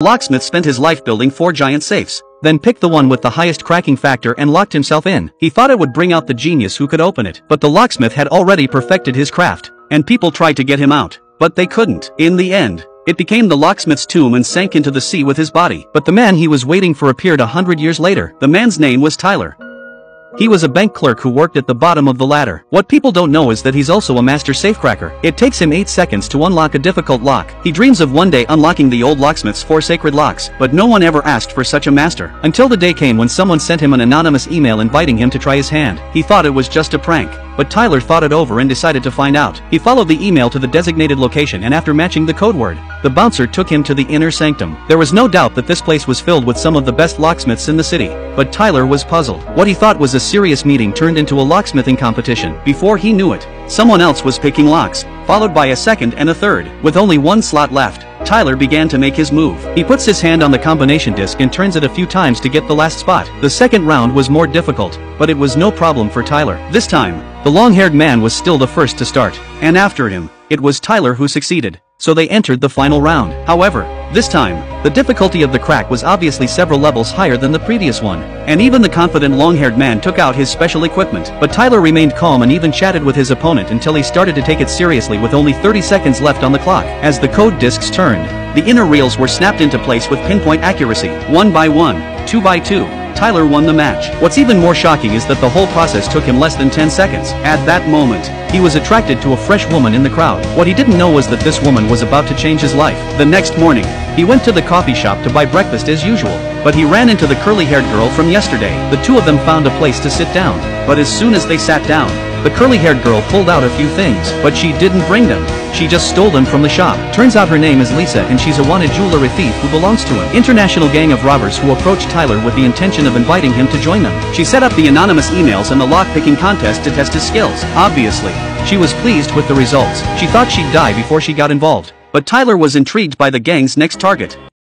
Locksmith spent his life building 4 giant safes, then picked the one with the highest cracking factor and locked himself in. He thought it would bring out the genius who could open it, but the locksmith had already perfected his craft, and people tried to get him out, but they couldn't. In the end, it became the locksmith's tomb and sank into the sea with his body. But the man he was waiting for appeared 100 years later. The man's name was Tyler. He was a bank clerk who worked at the bottom of the ladder. What people don't know is that he's also a master safecracker. It takes him 8 seconds to unlock a difficult lock. He dreams of one day unlocking the old locksmith's 4 sacred locks, but no one ever asked for such a master. Until the day came when someone sent him an anonymous email inviting him to try his hand. He thought it was just a prank, but Tyler thought it over and decided to find out. He followed the email to the designated location, and after matching the code word, the bouncer took him to the inner sanctum. There was no doubt that this place was filled with some of the best locksmiths in the city, but Tyler was puzzled. What he thought was a serious meeting turned into a locksmithing competition. Before he knew it, someone else was picking locks, followed by a second and a third. With only 1 slot left, Tyler began to make his move. He puts his hand on the combination disc and turns it a few times to get the last spot. The second round was more difficult, but it was no problem for Tyler. This time, the long-haired man was still the first to start, and after him, it was Tyler who succeeded. So they entered the final round. However, this time, the difficulty of the crack was obviously several levels higher than the previous one, and even the confident long-haired man took out his special equipment. But Tyler remained calm and even chatted with his opponent until he started to take it seriously with only 30 seconds left on the clock. As the code discs turned, the inner reels were snapped into place with pinpoint accuracy. 1 by 1, 2 by 2. Tyler won the match. What's even more shocking is that the whole process took him less than 10 seconds. At that moment, he was attracted to a fresh woman in the crowd. What he didn't know was that this woman was about to change his life. The next morning, he went to the coffee shop to buy breakfast as usual, but he ran into the curly-haired girl from yesterday. The two of them found a place to sit down, but as soon as they sat down, the curly-haired girl pulled out a few things, but she didn't bring them. She just stole them from the shop. Turns out her name is Lisa and she's a wanted jewelry thief who belongs to an international gang of robbers who approached Tyler with the intention of inviting him to join them. She set up the anonymous emails and the lock-picking contest to test his skills. Obviously, she was pleased with the results. She thought she'd die before she got involved. But Tyler was intrigued by the gang's next target.